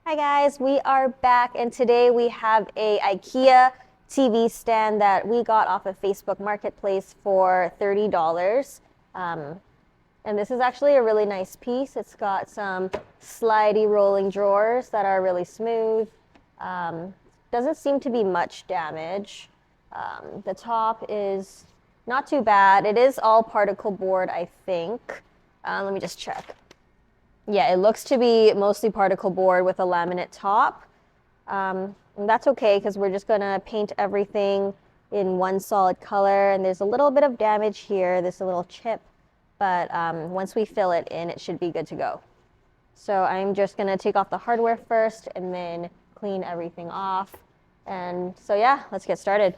Hi guys, we are back and today we have a IKEA TV stand that we got off of Facebook Marketplace for $30. And this is actually a really nice piece. It's got some slidey rolling drawers that are really smooth. Doesn't seem to be much damage. The top is not too bad. It is all particle board, I think. Let me just check. Yeah, it looks to be mostly particle board with a laminate top. And that's okay because we're just gonna paint everything in one solid color. And there's a little bit of damage here, this little chip, but once we fill it in, it should be good to go. So I'm just gonna take off the hardware first and then clean everything off. And so yeah, let's get started.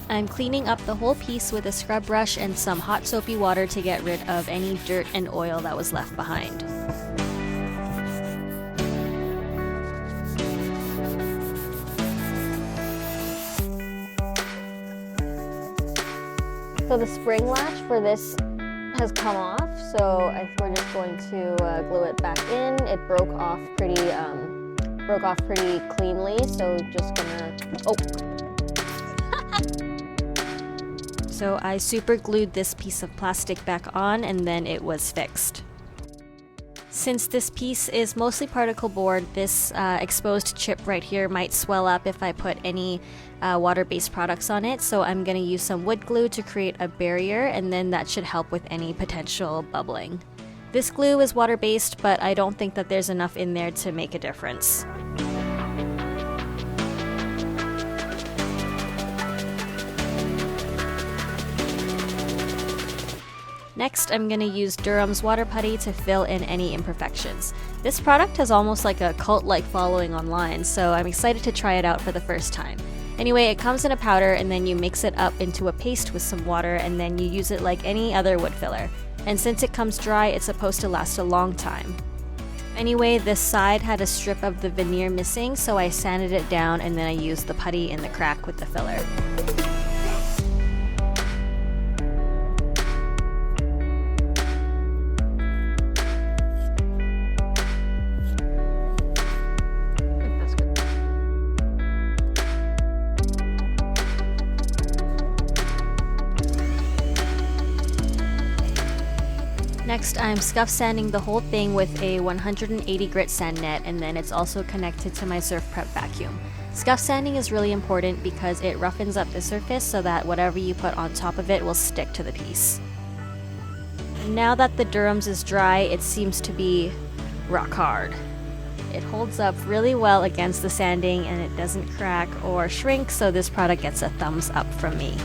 I'm cleaning up the whole piece with a scrub brush and some hot soapy water to get rid of any dirt and oil that was left behind. So the spring latch for this has come off, so we're just going to glue it back in. It broke off pretty cleanly, so just gonna, So I super glued this piece of plastic back on and then it was fixed. Since this piece is mostly particle board, this exposed chip right here might swell up if I put any water-based products on it, so I'm going to use some wood glue to create a barrier, and then that should help with any potential bubbling. This glue is water-based, but I don't think that there's enough in there to make a difference. Next, I'm going to use Durham's water putty to fill in any imperfections. This product has almost like a cult-like following online, so I'm excited to try it out for the first time. Anyway, it comes in a powder and then you mix it up into a paste with some water and then you use it like any other wood filler. And since it comes dry, it's supposed to last a long time. Anyway, this side had a strip of the veneer missing, so I sanded it down and then I used the putty in the crack with the filler. Next, I'm scuff sanding the whole thing with a 180 grit sand net, and then it's also connected to my SurfPrep vacuum. Scuff sanding is really important because it roughens up the surface so that whatever you put on top of it will stick to the piece. Now that the Durham's is dry, it seems to be rock hard. It holds up really well against the sanding and it doesn't crack or shrink, so this product gets a thumbs up from me.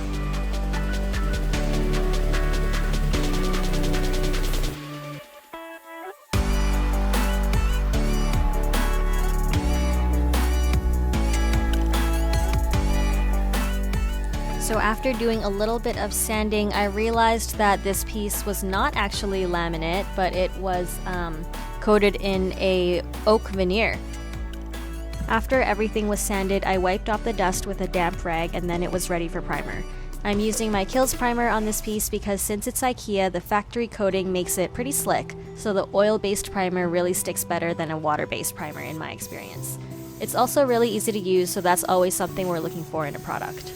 So after doing a little bit of sanding, I realized that this piece was not actually laminate, but it was coated in a oak veneer. After everything was sanded, I wiped off the dust with a damp rag and then it was ready for primer. I'm using my Kilz primer on this piece because since it's IKEA, the factory coating makes it pretty slick, so the oil-based primer really sticks better than a water-based primer in my experience. It's also really easy to use, so that's always something we're looking for in a product.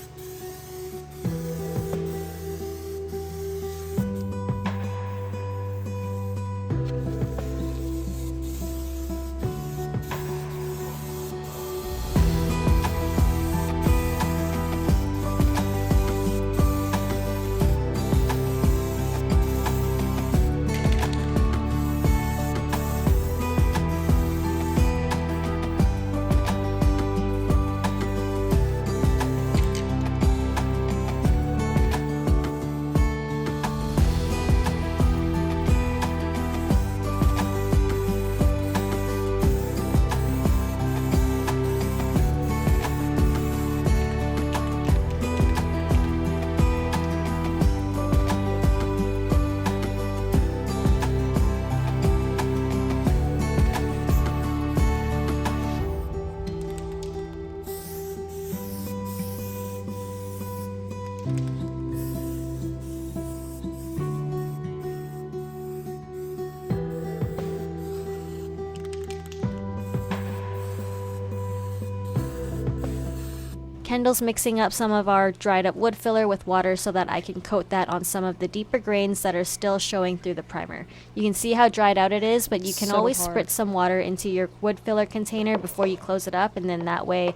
Kendall's mixing up some of our dried up wood filler with water so that I can coat that on some of the deeper grains that are still showing through the primer. You can see how dried out it is, but you can always spritz some water into your wood filler container before you close it up, and then that way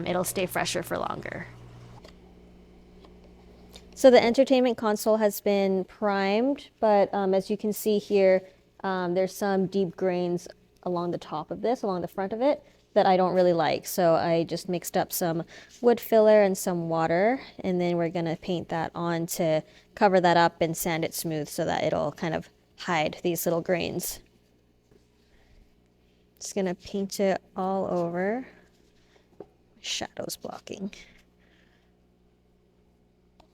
it'll stay fresher for longer. So the entertainment console has been primed, but as you can see here, there's some deep grains along the top of this, along the front of it, that I don't really like. So I just mixed up some wood filler and some water, and then we're gonna paint that on to cover that up and sand it smooth so that it'll kind of hide these little grains. Just gonna paint it all over. Shadows blocking.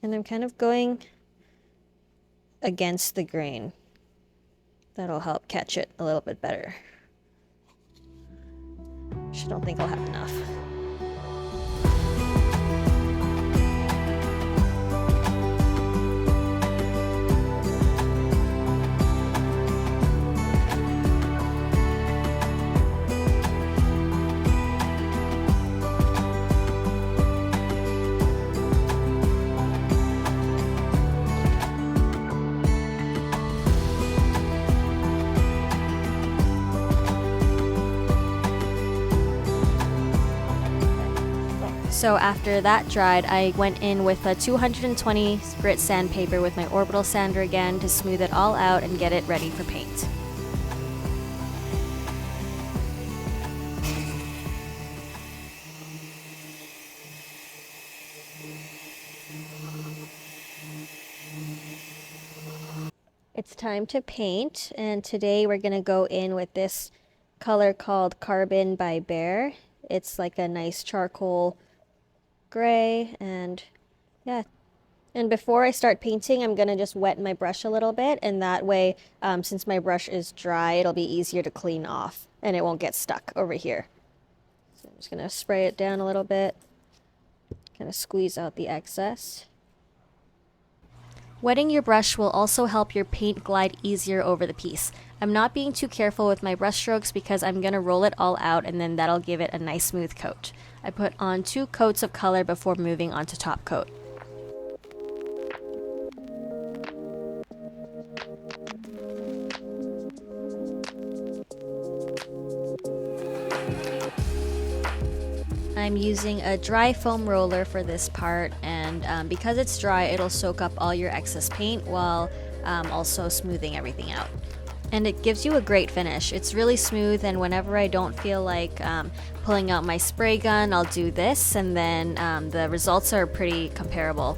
And I'm kind of going against the grain. That'll help catch it a little bit better. I don't think I'll have enough. So after that dried, I went in with a 220 grit sandpaper with my Orbital sander again to smooth it all out and get it ready for paint. It's time to paint, and today we're gonna go in with this color called Carbon by Behr. It's like a nice charcoal gray, and yeah. And before I start painting, I'm gonna just wet my brush a little bit, and that way, since my brush is dry, it'll be easier to clean off and it won't get stuck over here. So I'm just gonna spray it down a little bit, kind of squeeze out the excess. Wetting your brush will also help your paint glide easier over the piece. I'm not being too careful with my brush strokes because I'm going to roll it all out, and then that'll give it a nice smooth coat. I put on 2 coats of color before moving on to top coat. I'm using a dry foam roller for this part, and because it's dry, it'll soak up all your excess paint while also smoothing everything out. And it gives you a great finish. It's really smooth, and whenever I don't feel like pulling out my spray gun, I'll do this, and then the results are pretty comparable.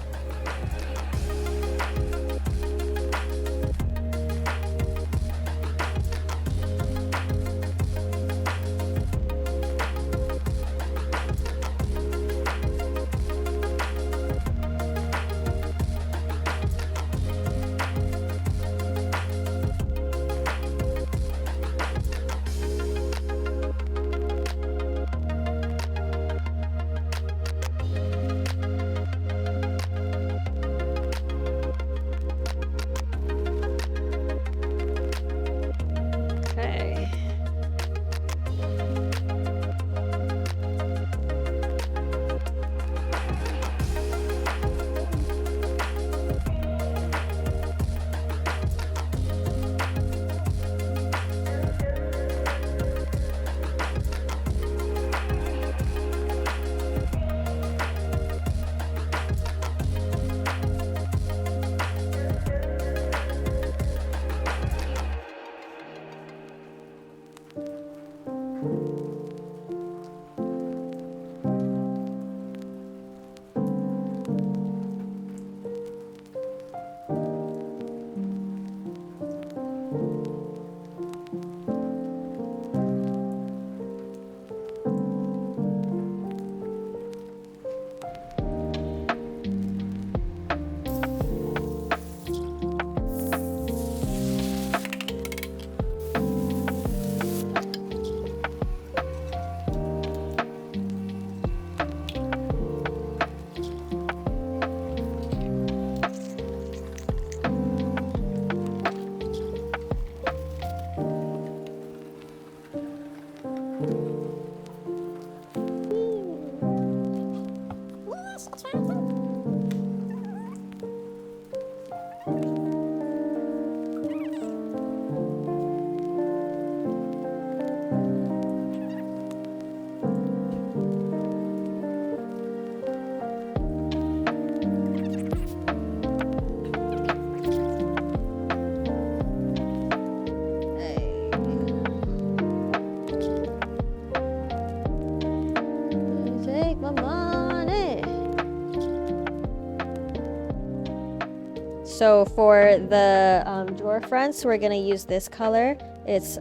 So for the drawer fronts, we're gonna use this color. It's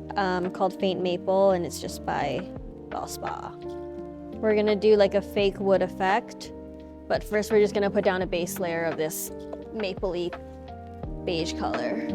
called Faint Maple, and it's just by Valspar. We're gonna do like a fake wood effect, but first we're just gonna put down a base layer of this mapley beige color.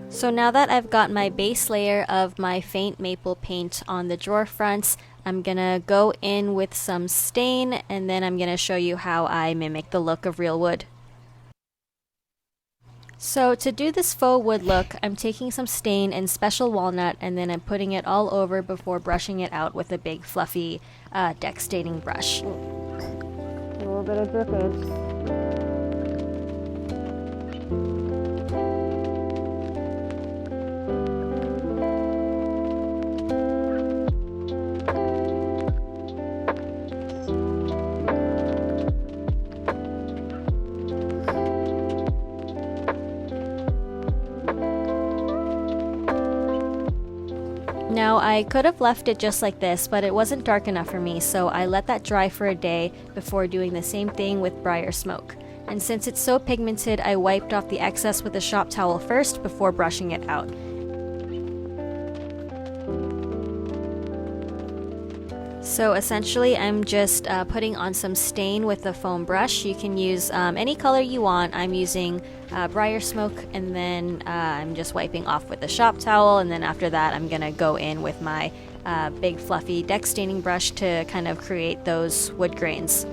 So now that I've got my base layer of my faint maple paint on the drawer fronts, I'm gonna go in with some stain, and then I'm gonna show you how I mimic the look of real wood. So to do this faux wood look, I'm taking some stain and special walnut, and then I'm putting it all over before brushing it out with a big fluffy deck staining brush. A little bit of drippage. Now, I could have left it just like this, but it wasn't dark enough for me, so I let that dry for a day before doing the same thing with Briarsmoke. And since it's so pigmented, I wiped off the excess with a shop towel first before brushing it out. So essentially, I'm just putting on some stain with the foam brush. You can use any color you want. I'm using Briarsmoke, and then I'm just wiping off with a shop towel, and then after that I'm gonna go in with my big fluffy deck staining brush to kind of create those wood grains.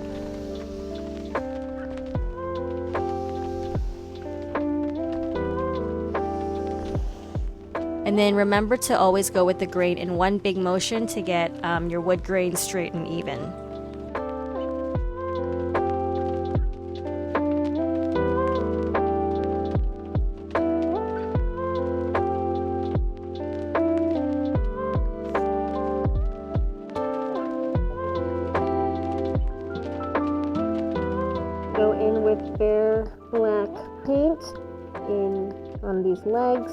And then remember to always go with the grain in one big motion to get your wood grain straight and even. Go in with Behr black paint on these legs.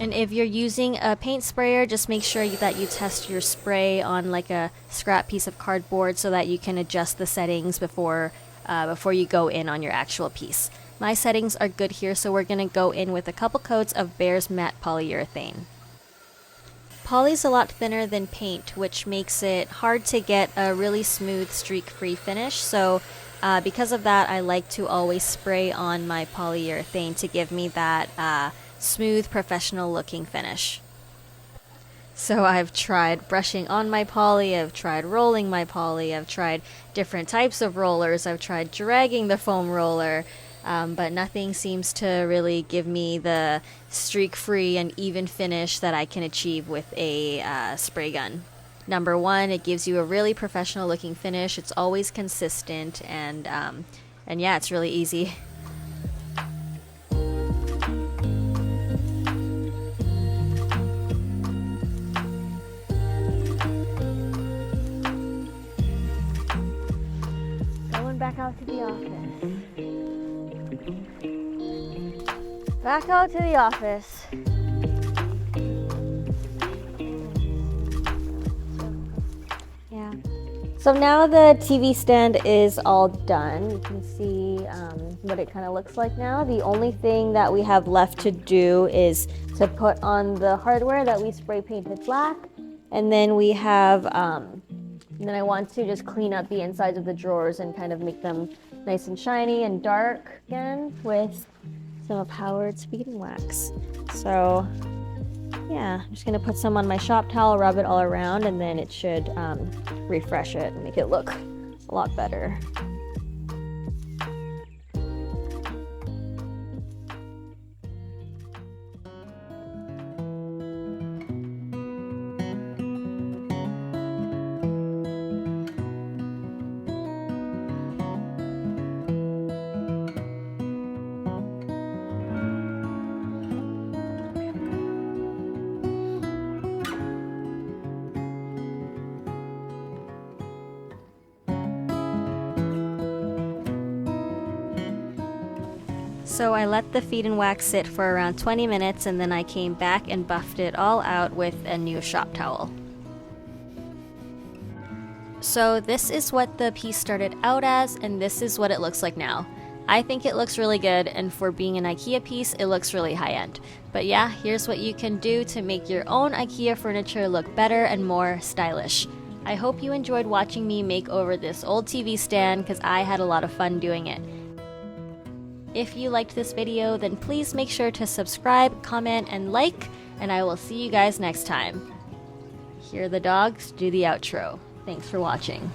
And if you're using a paint sprayer, just make sure that you test your spray on like a scrap piece of cardboard so that you can adjust the settings before you go in on your actual piece. My settings are good here, so we're going to go in with a couple coats of Behr's matte polyurethane. Poly's a lot thinner than paint, which makes it hard to get a really smooth streak-free finish, so because of that, I like to always spray on my polyurethane to give me that smooth, professional-looking finish. So I've tried brushing on my poly, I've tried rolling my poly, I've tried different types of rollers, I've tried dragging the foam roller, but nothing seems to really give me the streak-free and even finish that I can achieve with a spray gun. Number one, it gives you a really professional-looking finish, it's always consistent, and yeah, it's really easy. Back out to the office. Back out to the office. Yeah. So now the TV stand is all done. You can see what it kind of looks like now. The only thing that we have left to do is to put on the hardware that we spray painted black. And then we have, and then I want to just clean up the insides of the drawers and kind of make them nice and shiny and dark again with some of Howard's beading wax. So yeah, I'm just gonna put some on my shop towel, rub it all around, and then it should refresh it and make it look a lot better. So I let the feed and wax sit for around 20 minutes and then I came back and buffed it all out with a new shop towel. So this is what the piece started out as, and this is what it looks like now. I think it looks really good, and for being an IKEA piece, it looks really high-end. But yeah, here's what you can do to make your own IKEA furniture look better and more stylish. I hope you enjoyed watching me make over this old TV stand because I had a lot of fun doing it. If you liked this video, then please make sure to subscribe, comment, and like, and I will see you guys next time. Here the dogs do the outro. Thanks for watching.